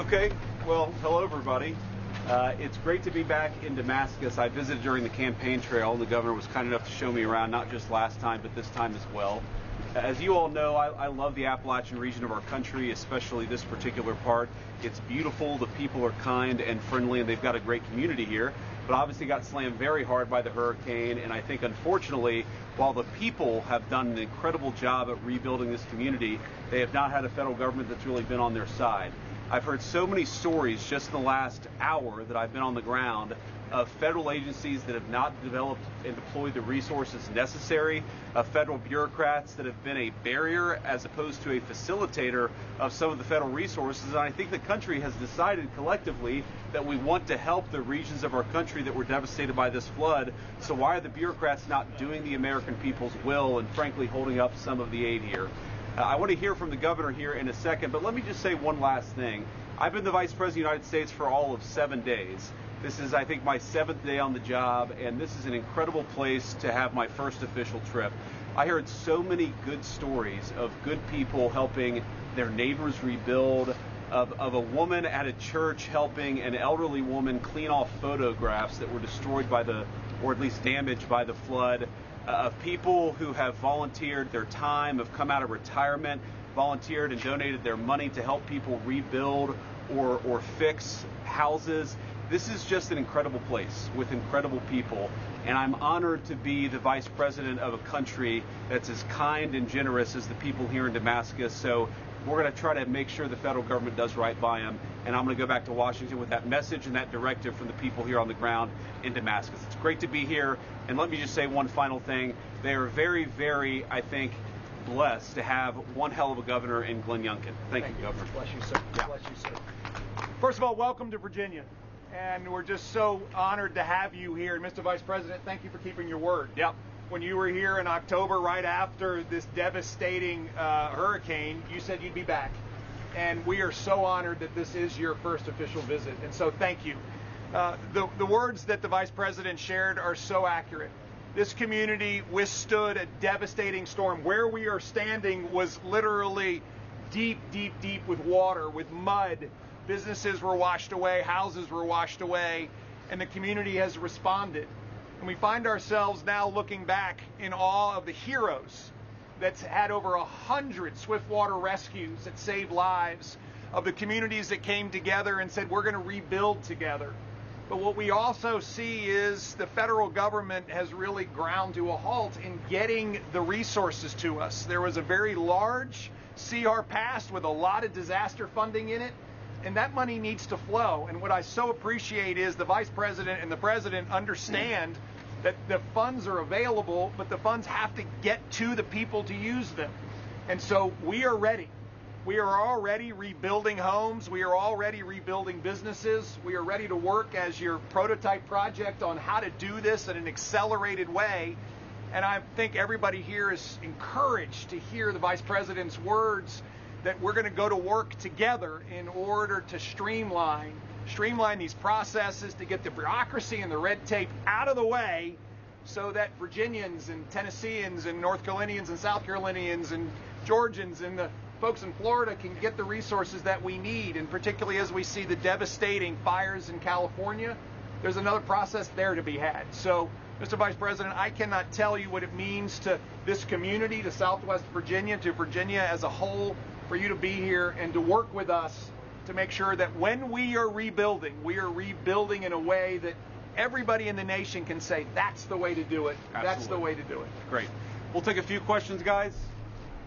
Okay, well, hello everybody. It's great to be back in Damascus. I visited during the campaign trail, and the governor was kind enough to show me around, not just last time, but this time as well. As you all know, I love the Appalachian region of our country, especially this particular part. It's beautiful, the people are kind and friendly, and they've got a great community here, but obviously got slammed very hard by the hurricane, and I think unfortunately, while the people have done an incredible job at rebuilding this community, they have not had a federal government that's really been on their side. I've heard so many stories just in the last hour that I've been on the ground of federal agencies that have not developed and deployed the resources necessary, of federal bureaucrats that have been a barrier as opposed to a facilitator of some of the federal resources. And I think the country has decided collectively that we want to help the regions of our country that were devastated by this flood. So why are the bureaucrats not doing the American people's will and frankly holding up some of the aid here? I want to hear from the governor here in a second, but let me just say one last thing. I've been the Vice President of the United States for all of 7 days. This is, I think, my 7th day on the job, and this is an incredible place to have my first official trip. I heard so many good stories of good people helping their neighbors rebuild, of a woman at a church helping an elderly woman clean off photographs that were destroyed by or at least damaged by the flood, of people who have volunteered their time, have come out of retirement, volunteered and donated their money to help people rebuild or fix houses. This is just an incredible place with incredible people, and I'm honored to be the vice president of a country that's as kind and generous as the people here in Damascus. So we're going to try to make sure the federal government does right by them, and I'm going to go back to Washington with that message and that directive from the people here on the ground in Damascus. It's great to be here, and let me just say one final thing. They are very, very, I think, blessed to have one hell of a governor in Glenn Youngkin. Thank you, Governor. Bless you, sir. Yeah. Bless you, sir. First of all, welcome to Virginia, and we're just so honored to have you here. And Mr. Vice President, thank you for keeping your word. Yep. When you were here in October, right after this devastating hurricane, you said you'd be back. And we are so honored that this is your first official visit. And so thank you. The words that the Vice President shared are so accurate. This community withstood a devastating storm. Where we are standing was literally deep, deep, deep with water, with mud. Businesses were washed away, houses were washed away, and the community has responded. And we find ourselves now looking back in awe of the heroes that's had over 100 swiftwater rescues that saved lives, of the communities that came together and said, we're going to rebuild together. But what we also see is the federal government has really ground to a halt in getting the resources to us. There was a very large CR passed with a lot of disaster funding in it, and that money needs to flow. And what I so appreciate is the Vice President and the President understand that the funds are available, but the funds have to get to the people to use them. And so we are ready. We are already rebuilding homes. We are already rebuilding businesses. We are ready to work as your prototype project on how to do this in an accelerated way. And I think everybody here is encouraged to hear the Vice President's words that we're going to go to work together in order to streamline these processes, to get the bureaucracy and the red tape out of the way so that Virginians and Tennesseans and North Carolinians and South Carolinians and Georgians and the folks in Florida can get the resources that we need. And particularly as we see the devastating fires in California, there's another process there to be had. So, Mr. Vice President, I cannot tell you what it means to this community, to Southwest Virginia, to Virginia as a whole, for you to be here and to work with us to make sure that when we are rebuilding in a way that everybody in the nation can say, that's the way to do it. Absolutely. That's the way to do it. Great. We'll take a few questions, guys.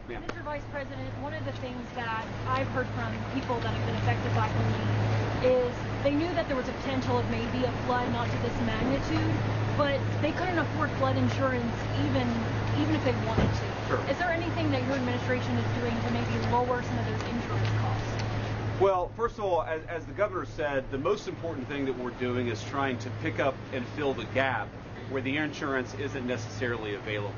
Yeah. Mr. Vice President, one of the things that I've heard from people that have been affected by Helene is they knew that there was a potential of maybe a flood, not to this magnitude, but they couldn't afford flood insurance even if they wanted to. Sure. Is there anything that your administration is doing to maybe lower some of those insurance costs? Well, first of all, as the governor said, the most important thing that we're doing is trying to pick up and fill the gap where the insurance isn't necessarily available.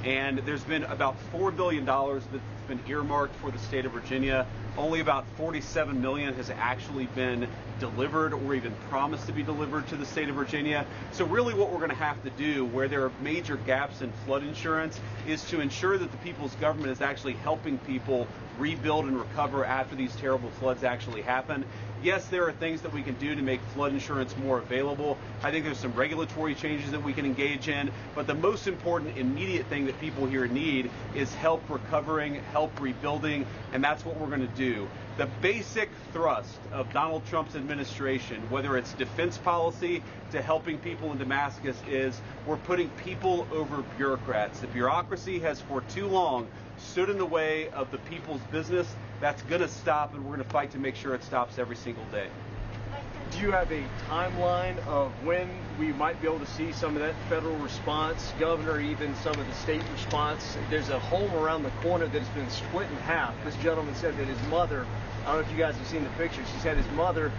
And there's been about $4 billion that's been earmarked for the state of Virginia Only about 47 million has actually been delivered or even promised to be delivered to the state of Virginia. So really what we're going to have to do, where there are major gaps in flood insurance, is to ensure that the people's government is actually helping people rebuild and recover after these terrible floods actually happen. Yes, there are things that we can do to make flood insurance more available. I think there's some regulatory changes that we can engage in, but the most important immediate thing that people here need is help recovering, help rebuilding, and that's what we're going to do. The basic thrust of Donald Trump's administration, whether it's defense policy to helping people in Damascus, is we're putting people over bureaucrats. The bureaucracy has for too long stood in the way of the people's business. That's going to stop, and we're going to fight to make sure it stops every single day. Do you have a timeline of when we might be able to see some of that federal response, Governor, even some of the state response? There's a home around the corner that's been split in half. This gentleman said that his mother, I don't know if you guys have seen the picture, she said his mother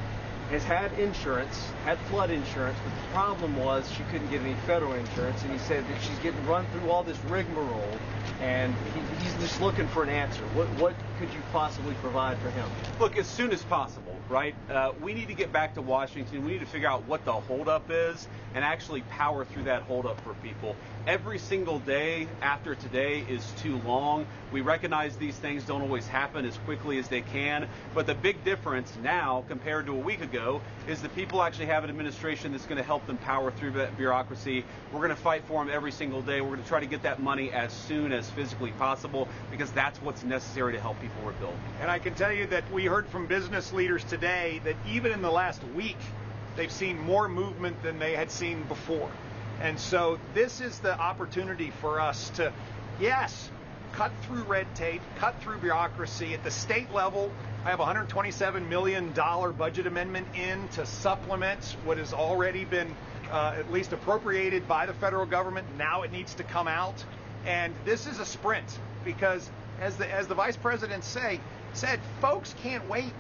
has had insurance, had flood insurance, but the problem was she couldn't get any federal insurance, and he said that she's getting run through all this rigmarole, and he's just looking for an answer. What could you possibly provide for him? Look, as soon as possible, right? We need to get back to Washington. We need to figure out what the holdup is and actually power through that holdup for people. Every single day after today is too long. We recognize these things don't always happen as quickly as they can, but the big difference now compared to a week ago is that people actually have an administration that's going to help them power through that bureaucracy. We're going to fight for them every single day. We're going to try to get that money as soon as physically possible, because that's what's necessary to help people rebuild. And I can tell you that we heard from business leaders today that even in the last week, they've seen more movement than they had seen before. And so this is the opportunity for us to, yes, cut through red tape, cut through bureaucracy. At the state level, I have a $127 million budget amendment in to supplement what has already been at least appropriated by the federal government. Now it needs to come out. And this is a sprint, because as the vice president said, folks can't wait.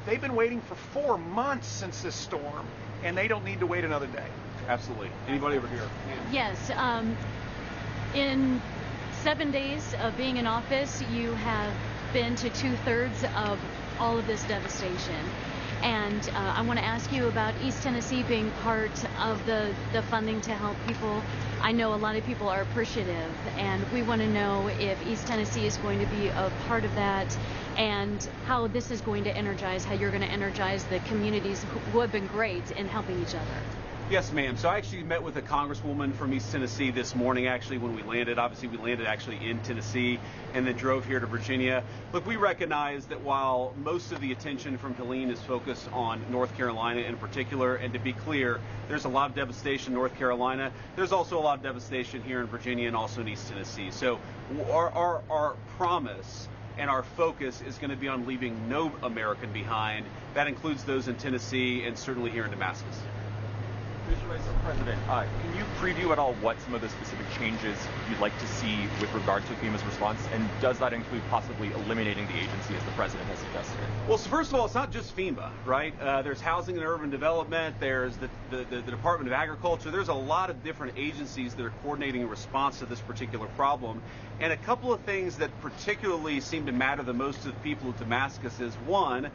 They've been waiting for 4 months since this storm, and they don't need to wait another day. Absolutely. Anybody over here? Yes. In 7 days of being in office, you have been to 2/3 of all of this devastation. And I want to ask you about East Tennessee being part of the funding to help people. I know a lot of people are appreciative, and we want to know if East Tennessee is going to be a part of that, and how this is going to energize, how you're going to energize the communities who have been great in helping each other. Yes, ma'am. So I actually met with a congresswoman from East Tennessee this morning, actually, when we landed. Obviously, we landed actually in Tennessee and then drove here to Virginia. Look, we recognize that while most of the attention from Helene is focused on North Carolina in particular, and to be clear, there's a lot of devastation in North Carolina. There's also a lot of devastation here in Virginia and also in East Tennessee. So our promise and our focus is going to be on leaving no American behind. That includes those in Tennessee and certainly here in Damascus. Mr. President, can you preview at all what some of the specific changes you'd like to see with regard to FEMA's response? And does that include possibly eliminating the agency as the president has suggested? Well, so first of all, it's not just FEMA, right? There's Housing and Urban Development. There's the Department of Agriculture. There's a lot of different agencies that are coordinating a response to this particular problem. And a couple of things that particularly seem to matter the most to the people of Damascus is, one,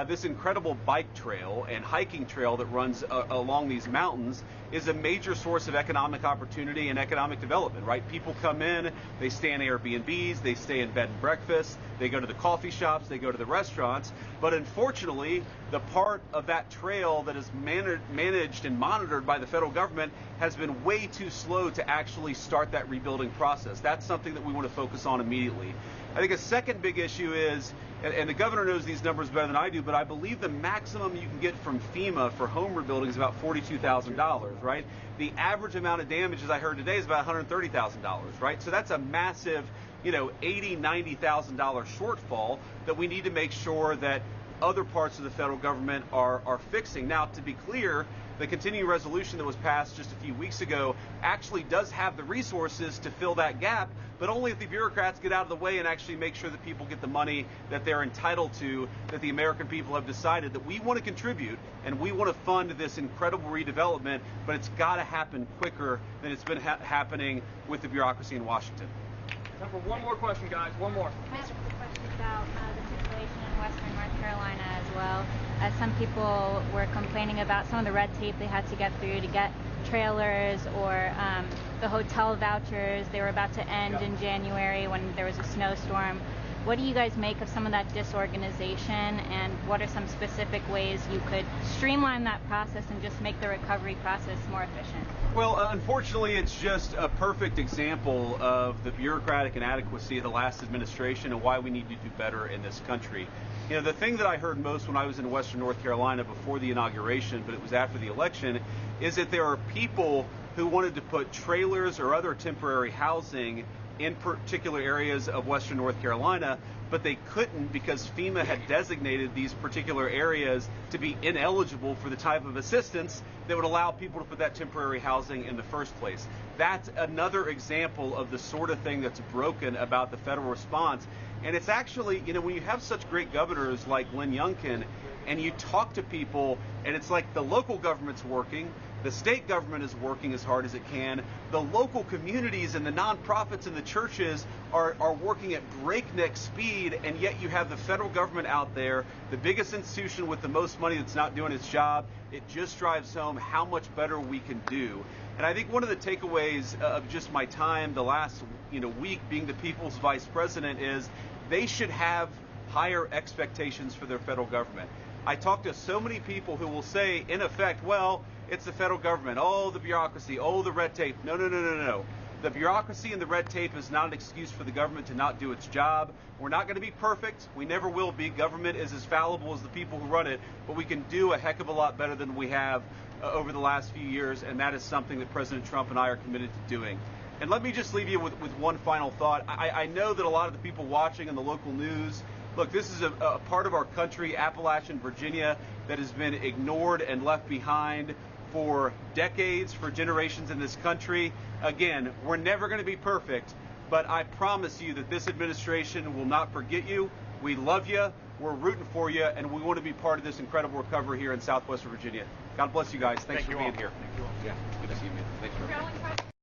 this incredible bike trail and hiking trail that runs along these mountains is a major source of economic opportunity and economic development, right? People come in, they stay in Airbnbs, they stay in bed and breakfast, they go to the coffee shops, they go to the restaurants. But unfortunately, the part of that trail that is managed and monitored by the federal government has been way too slow to actually start that rebuilding process. That's something that we want to focus on immediately. I think a second big issue is, and the governor knows these numbers better than I do, but I believe the maximum you can get from FEMA for home rebuilding is about $42,000, right? The average amount of damage, as I heard today, is about $130,000, right? So that's a massive, $80,000, $90,000 shortfall that we need to make sure that other parts of the federal government are fixing. Now, to be clear, the continuing resolution that was passed just a few weeks ago actually does have the resources to fill that gap, but only if the bureaucrats get out of the way and actually make sure that people get the money that they're entitled to, that the American people have decided that we want to contribute and we want to fund this incredible redevelopment, but it's got to happen quicker than it's been happening with the bureaucracy in Washington. Time for one more question, guys. One more. Can I ask a question about the situation in Western as some people were complaining about some of the red tape they had to get through to get trailers, or the hotel vouchers, they were about to end in January when there was a snowstorm. What do you guys make of some of that disorganization, and what are some specific ways you could streamline that process and just make the recovery process more efficient? Well, unfortunately, it's just a perfect example of the bureaucratic inadequacy of the last administration and why we need to do better in this country. You know, the thing that I heard most when I was in Western North Carolina before the inauguration, but it was after the election, is that there are people who wanted to put trailers or other temporary housing in particular areas of Western North Carolina, but they couldn't because FEMA had designated these particular areas to be ineligible for the type of assistance that would allow people to put that temporary housing in the first place. That's another example of the sort of thing that's broken about the federal response. And it's actually, you know, when you have such great governors like Lynn Youngkin, and you talk to people, and it's like the local government's working, the state government is working as hard as it can, the local communities and the nonprofits and the churches are working at breakneck speed, and yet you have the federal government out there, the biggest institution with the most money that's not doing its job. It just drives home how much better we can do. And I think one of the takeaways of just my time the last week being the people's vice president is they should have higher expectations for their federal government. I talk to so many people who will say, in effect, well, it's the federal government, oh, the bureaucracy, oh, the red tape. No. The bureaucracy and the red tape is not an excuse for the government to not do its job. We're not going to be perfect. We never will be. Government is as fallible as the people who run it, but we can do a heck of a lot better than we have over the last few years, and that is something that President Trump and I are committed to doing. And let me just leave you with one final thought. I know that a lot of the people watching in the local news, look, this is a part of our country, Appalachian Virginia, that has been ignored and left behind for decades, for generations in this country. Again, we're never going to be perfect, but I promise you that this administration will not forget you. We love you, we're rooting for you, and we want to be part of this incredible recovery here in Southwest Virginia. God bless you guys. Thanks for being here. Thank you all. Yeah, good to see you, man. Thanks for